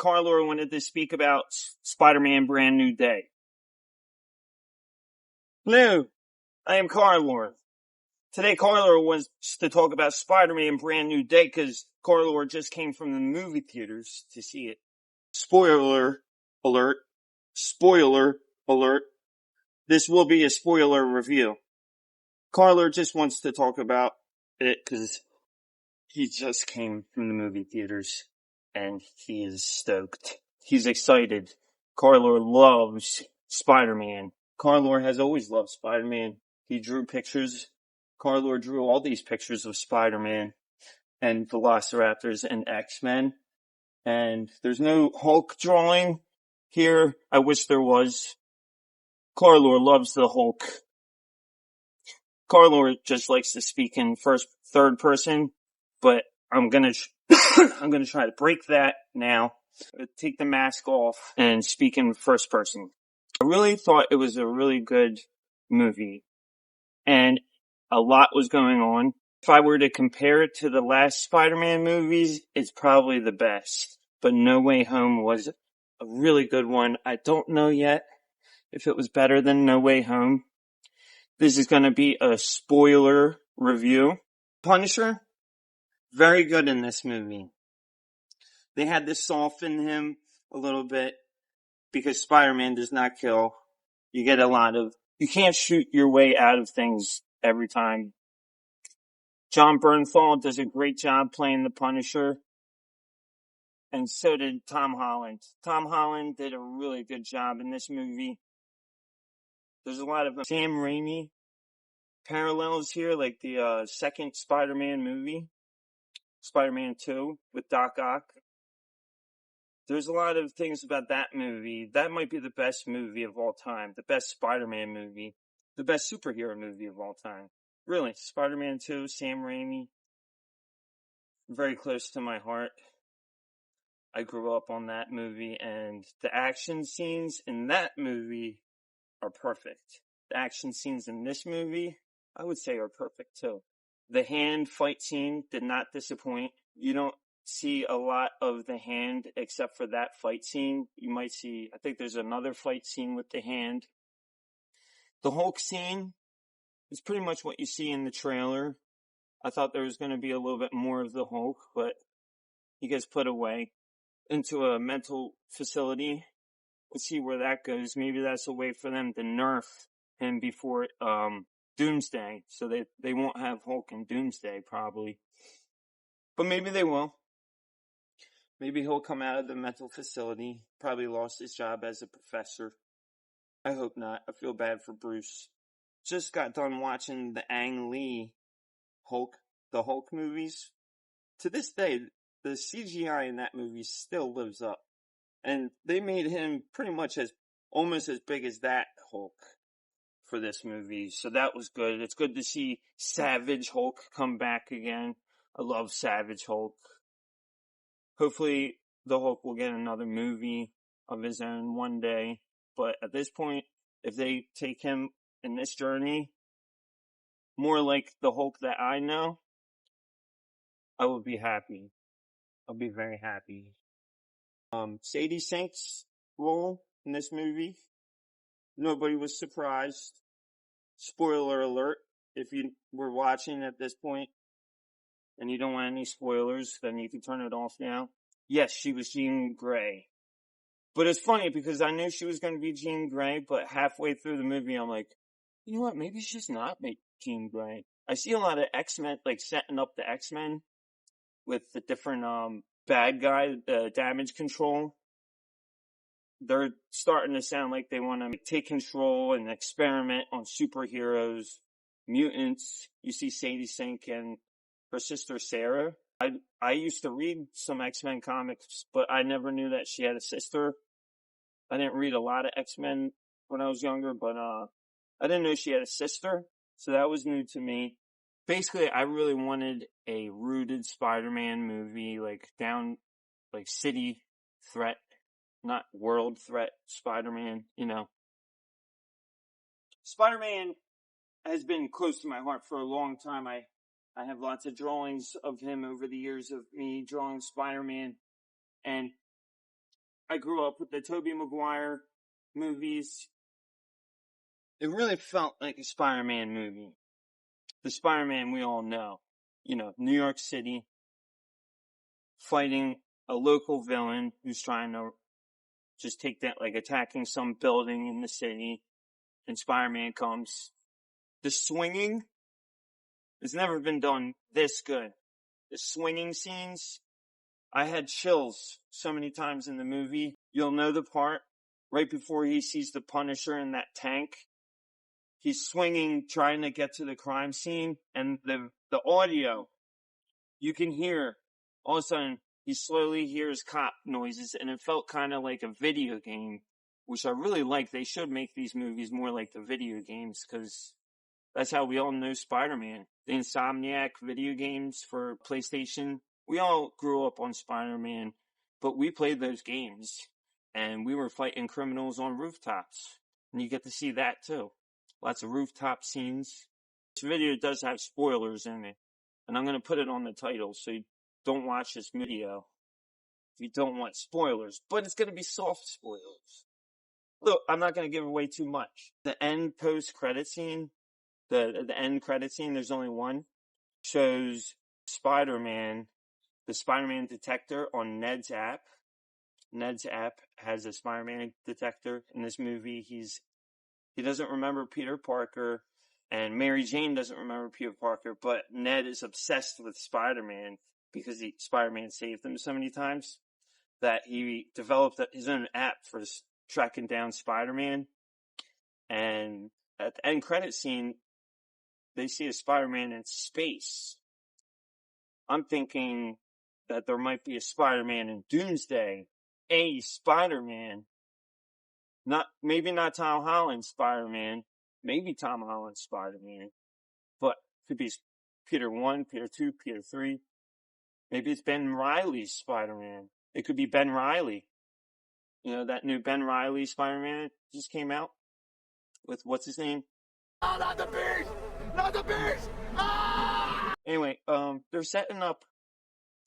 Carlor wanted to speak about Spiderman Brand New Day. Hello, I am Carlor. Today Carlor wants to talk about Spider-Man Brand New Day because Carlor just came from the movie theaters to see it. Spoiler alert. Spoiler alert. This will be a spoiler review. Carlor just wants to talk about it because he just came from the movie theaters and he is stoked. He's excited. Carlor loves Spider-Man. Carlor has always loved Spider-Man. He drew pictures. Carlor drew all these pictures of Spider-Man and Velociraptors and X-Men. And there's no Hulk drawing here. I wish there was. Carlor loves the Hulk. Carlor just likes to speak in third person, but I'm gonna try to break that now. Take the mask off and speak in first person. I really thought it was a really good movie, and a lot was going on. If I were to compare it to the last Spider-Man movies, it's probably the best. But No Way Home was a really good one. I don't know yet if it was better than No Way Home. This is going to be a spoiler review. Punisher, very good in this movie. They had to soften him a little bit because Spider-Man does not kill. You can't shoot your way out of things every time. John Bernthal does a great job playing the Punisher. And so did Tom Holland. Tom Holland did a really good job in this movie. There's a lot of Sam Raimi parallels here, like the second Spider-Man movie, Spider-Man 2 with Doc Ock. There's a lot of things about that movie. That might be the best movie of all time, the best Spider-Man movie, the best superhero movie of all time. Really, Spider-Man 2, Sam Raimi, very close to my heart. I grew up on that movie, and the action scenes in that movie are perfect. The action scenes in this movie, I would say, are perfect too. The hand fight scene did not disappoint. You don't see a lot of the hand except for that fight scene. You might see, I think there's another fight scene with the hand. The Hulk scene is pretty much what you see in the trailer. I thought there was going to be a little bit more of the Hulk, but he gets put away into a mental facility. Let's see where that goes. Maybe that's a way for them to nerf him before Doomsday, so they won't have Hulk in Doomsday probably. But maybe they will. Maybe he'll come out of the mental facility. Probably lost his job as a professor. I hope not. I feel bad for Bruce. Just got done watching the Ang Lee the Hulk movies. To this day, the CGI in that movie still lives up. And they made him pretty much almost as big as that Hulk for this movie. So that was good. It's good to see Savage Hulk come back again. I love Savage Hulk. Hopefully the Hulk will get another movie of his own one day. But at this point, if they take him in this journey, more like the Hulk that I know, I would be happy. I'll be very happy. Sadie Sink's role in this movie, nobody was surprised. Spoiler alert, if you were watching at this point and you don't want any spoilers, then you can turn it off now. Yes, she was Jean Grey. But it's funny because I knew she was going to be Jean Grey, but halfway through the movie I'm like, you know what, maybe she's not Jean Grey. I see a lot of X-Men, like setting up the X-Men with the different bad guy, damage control. They're starting to sound like they want to take control and experiment on superheroes, mutants. You see Sadie Sink and her sister Sarah. I used to read some X-Men comics, but I never knew that she had a sister. I didn't read a lot of X-Men when I was younger, but I didn't know she had a sister, so that was new to me. Basically, I really wanted a rooted Spider-Man movie, like city threat, not world threat Spider-Man, you know. Spider-Man has been close to my heart for a long time. I have lots of drawings of him over the years of me drawing Spider-Man, and I grew up with the Tobey Maguire movies. It really felt like a Spider-Man movie. The Spider-Man we all know. New York City, fighting a local villain who's trying to just take that, like attacking some building in the city, and Spider-Man comes. The swinging has never been done this good. The swinging scenes, I had chills so many times in the movie. You'll know the part right before he sees the Punisher in that tank. He's swinging, trying to get to the crime scene, and the audio, you can hear, all of a sudden, he slowly hears cop noises, and it felt kind of like a video game, which I really like. They should make these movies more like the video games, because that's how we all know Spider-Man. The Insomniac video games for PlayStation, we all grew up on Spider-Man, but we played those games, and we were fighting criminals on rooftops, and you get to see that too. Lots of rooftop scenes. This video does have spoilers in it, and I'm going to put it on the title, so you don't watch this video if you don't want spoilers, but it's going to be soft spoilers. Look, I'm not going to give away too much. The end post-credit scene, the end credit scene, there's only one, shows Spider-Man, the Spider-Man detector on Ned's app. Ned's app has a Spider-Man detector. In this movie, he doesn't remember Peter Parker, and Mary Jane doesn't remember Peter Parker, but Ned is obsessed with Spider-Man because Spider-Man saved him so many times that he developed his own app for tracking down Spider-Man. And at the end credit scene, they see a Spider-Man in space. I'm thinking that there might be a Spider-Man in Doomsday. A Spider-Man. Maybe not Tom Holland's Spider-Man. Maybe Tom Holland's Spider-Man. But it could be Peter 1, Peter 2, Peter 3. Maybe it's Ben Reilly's Spider-Man. It could be Ben Reilly. That new Ben Reilly Spider-Man just came out with, what's his name? Oh, not the Beast! Not the Beast! Ah! Anyway, they're setting up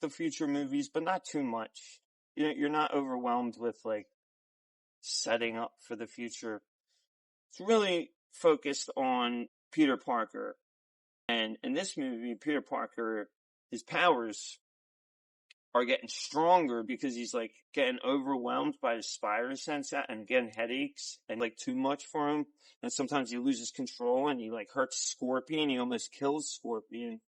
the future movies, but not too much. You're not overwhelmed with, like, setting up for the future. It's really focused on Peter Parker. And in this movie, Peter Parker, his powers are getting stronger because he's like getting overwhelmed by his spider sense and getting headaches and like too much for him. And sometimes he loses control and he like hurts Scorpion. He almost kills Scorpion,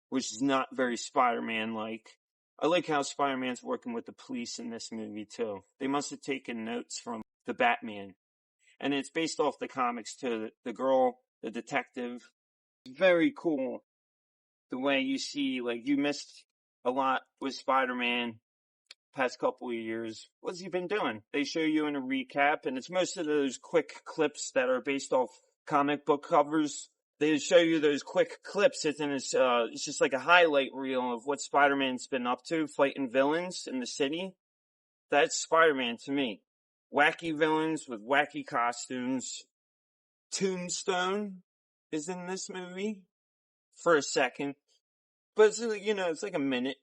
which is not very Spider-Man like. I like how Spider-Man's working with the police in this movie too. They must have taken notes from the Batman. And it's based off the comics too. The girl, the detective. Very cool. The way you see, like, you missed a lot with Spider-Man past couple of years. What's he been doing? They show you in a recap, and it's most of those quick clips that are based off comic book covers. They show you those quick clips, and it's just like a highlight reel of what Spider-Man's been up to, fighting villains in the city. That's Spider-Man to me. Wacky villains with wacky costumes. Tombstone is in this movie for a second. But it's, it's like a minute.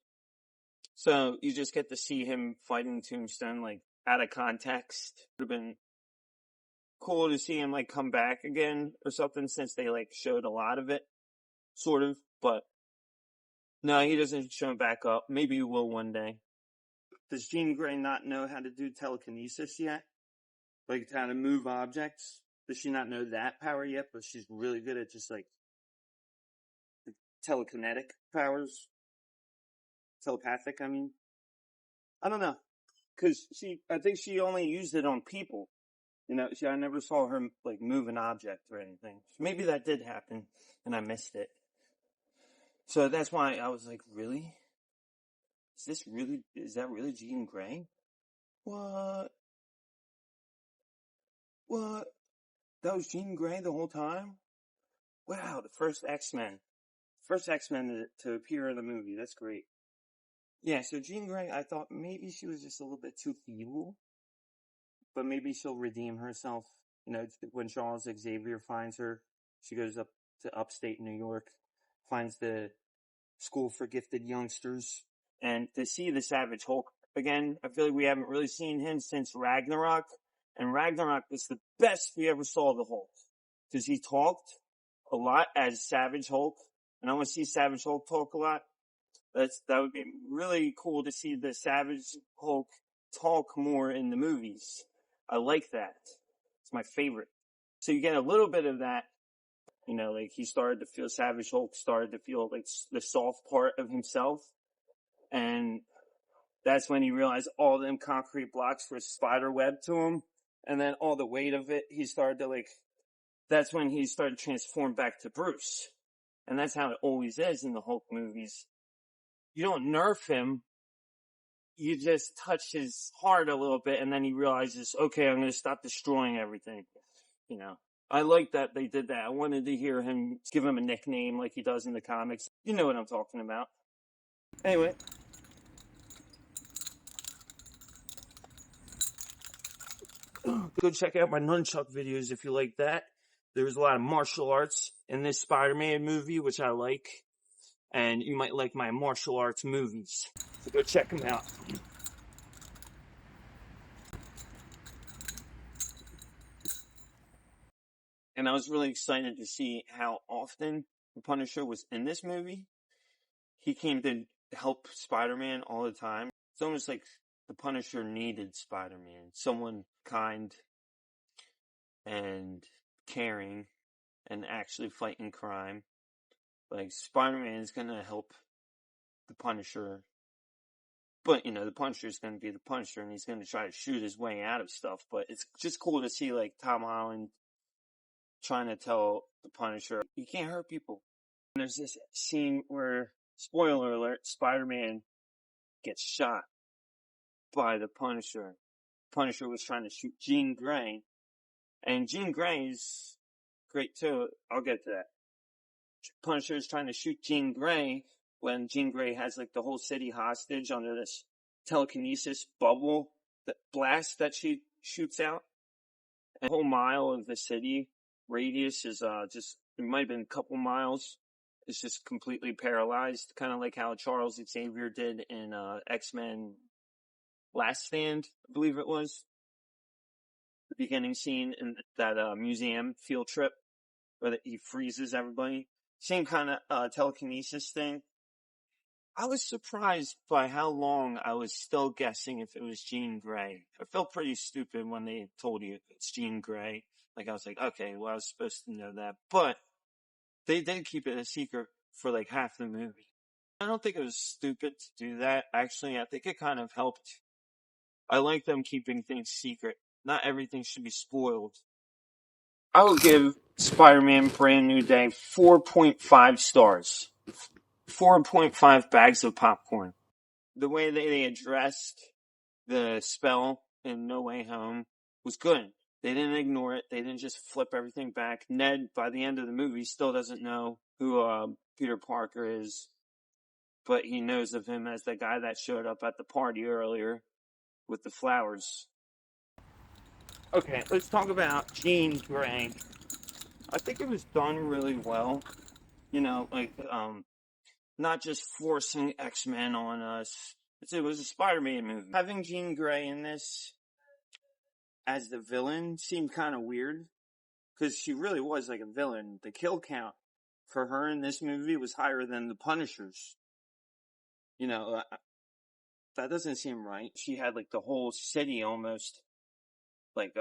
So you just get to see him fighting Tombstone, like, out of context. It would have been cool to see him, like, come back again or something, since they, like, showed a lot of it. Sort of. But no, he doesn't show back up. Maybe he will one day. Does Jean Grey not know how to do telekinesis yet? Like, how to move objects? Does she not know that power yet? But she's really good at just, like, telekinetic powers. Telepathic, I mean. I don't know. Cause I think she only used it on people. I never saw her, like, move an object or anything. So maybe that did happen, and I missed it. So that's why I was like, really? Is that really Jean Grey? What? That was Jean Grey the whole time? Wow, the first X-Men. First X-Men to appear in the movie. That's great. Yeah, so Jean Grey, I thought maybe she was just a little bit too evil. But maybe she'll redeem herself. When Charles Xavier finds her, she goes up to upstate New York, finds the school for gifted youngsters. And to see the Savage Hulk again. I feel like we haven't really seen him since Ragnarok, and Ragnarok was the best we ever saw of the Hulk, because he talked a lot as Savage Hulk, and I want to see Savage Hulk talk a lot. That would be really cool to see the Savage Hulk talk more in the movies. I like that. It's my favorite. So you get a little bit of that, like he started to feel, Savage Hulk started to feel like the soft part of himself. And that's when he realized all them concrete blocks were spider web to him. And then all the weight of it, that's when he started to transform back to Bruce. And that's how it always is in the Hulk movies. You don't nerf him. You just touch his heart a little bit, and then he realizes, okay, I'm going to stop destroying everything. I like that they did that. I wanted to hear him, give him a nickname like he does in the comics. You know what I'm talking about. Anyway. Go check out my nunchuck videos if you like that. There's a lot of martial arts in this Spider-Man movie, which I like. And you might like my martial arts movies. So go check them out. And I was really excited to see how often the Punisher was in this movie. He came to help Spider-Man all the time. It's almost like the Punisher needed Spider-Man. Someone kind and caring and actually fighting crime. Like, Spider-Man is going to help the Punisher. But, the Punisher is going to be the Punisher, and he's going to try to shoot his way out of stuff. But it's just cool to see, like, Tom Holland trying to tell the Punisher, you can't hurt people. And there's this scene where, spoiler alert, Spider-Man gets shot by the Punisher. Punisher was trying to shoot Jean Grey. And Jean Grey is great too. I'll get to that. Punisher is trying to shoot Jean Grey when Jean Grey has like the whole city hostage under this telekinesis bubble, that blast that she shoots out. And a whole mile of the city radius is it might have been a couple miles. It's just completely paralyzed, kind of like how Charles Xavier did in X-Men Last Stand, I believe it was. The beginning scene in that museum field trip where he freezes everybody. Same kind of telekinesis thing. I was surprised by how long I was still guessing if it was Jean Grey. I felt pretty stupid when they told you it's Jean Grey. Like, I was like, okay, well, I was supposed to know that. But they did keep it a secret for like half the movie. I don't think it was stupid to do that. Actually, I think it kind of helped. I like them keeping things secret. Not everything should be spoiled. I will give Spider-Man Brand New Day 4.5 stars. 4.5 bags of popcorn. The way they addressed the spell in No Way Home was good. They didn't ignore it. They didn't just flip everything back. Ned, by the end of the movie, still doesn't know who Peter Parker is, but he knows of him as the guy that showed up at the party earlier with the flowers. Okay, let's talk about Jean Grey. I think it was done really well. Not just forcing X-Men on us. It was a Spider-Man movie. Having Jean Grey in this as the villain seemed kind of weird, because she really was like a villain. The kill count for her in this movie was higher than the Punisher's. That doesn't seem right. She had like the whole city almost like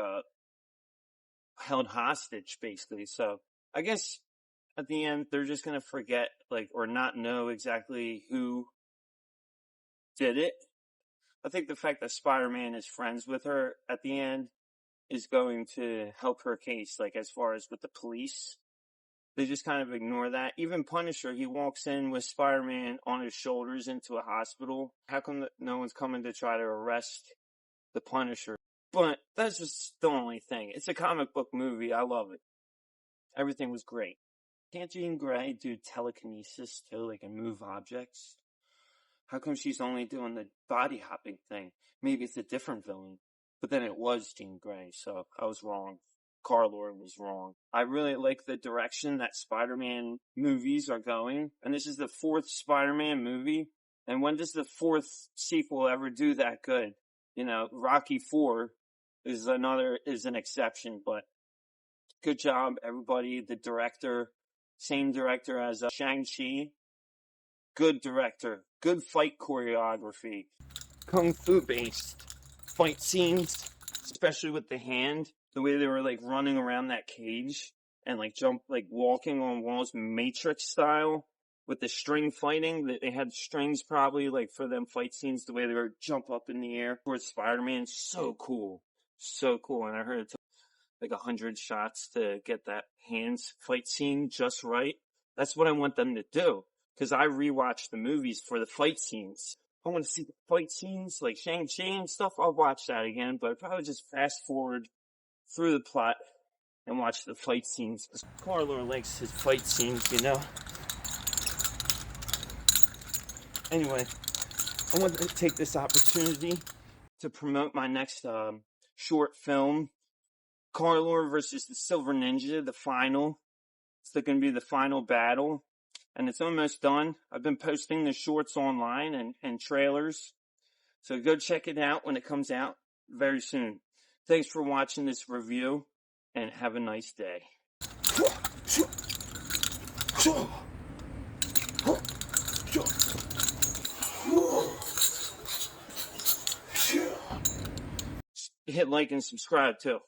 held hostage, basically. So I guess at the end they're just gonna forget, like, or not know exactly who did it. I think the fact that Spider-Man is friends with her at the end is going to help her case, like, as far as with the police. They just kind of ignore that. Even Punisher, he walks in with Spider-Man on his shoulders into a hospital. How come no one's coming to try to arrest the Punisher? But that's just the only thing. It's a comic book movie. I love it. Everything was great. Can't Jean Grey do telekinesis too, like, and move objects? How come she's only doing the body hopping thing? Maybe it's a different villain. But then it was Jean Grey, so I was wrong. Carlor was wrong. I really like the direction that Spider-Man movies are going. And this is the 4th Spider-Man movie. And when does the fourth sequel ever do that good? You know, Rocky 4 is an exception, but good job, everybody. The director, same director as Shang-Chi. Good director. Good fight choreography. Kung Fu based fight scenes, especially with the hand. The way they were like running around that cage and like walking on walls, Matrix style. With the string fighting, that they had strings probably like for them fight scenes, the way they were jump up in the air towards Spider-Man. So cool. So cool. And I heard it took like 100 shots to get that hands fight scene just right. That's what I want them to do. Cause I rewatch the movies for the fight scenes. I want to see the fight scenes like Shang-Chi and stuff. I'll watch that again, but I'd probably just fast forward through the plot and watch the fight scenes. Cause Carlor likes his fight scenes, you know? Anyway, I want to take this opportunity to promote my next short film, Carlor versus the Silver Ninja, the final. It's going to be the final battle, and it's almost done. I've been posting the shorts online and trailers, so go check it out when it comes out very soon. Thanks for watching this review, and have a nice day. Hit like and subscribe too.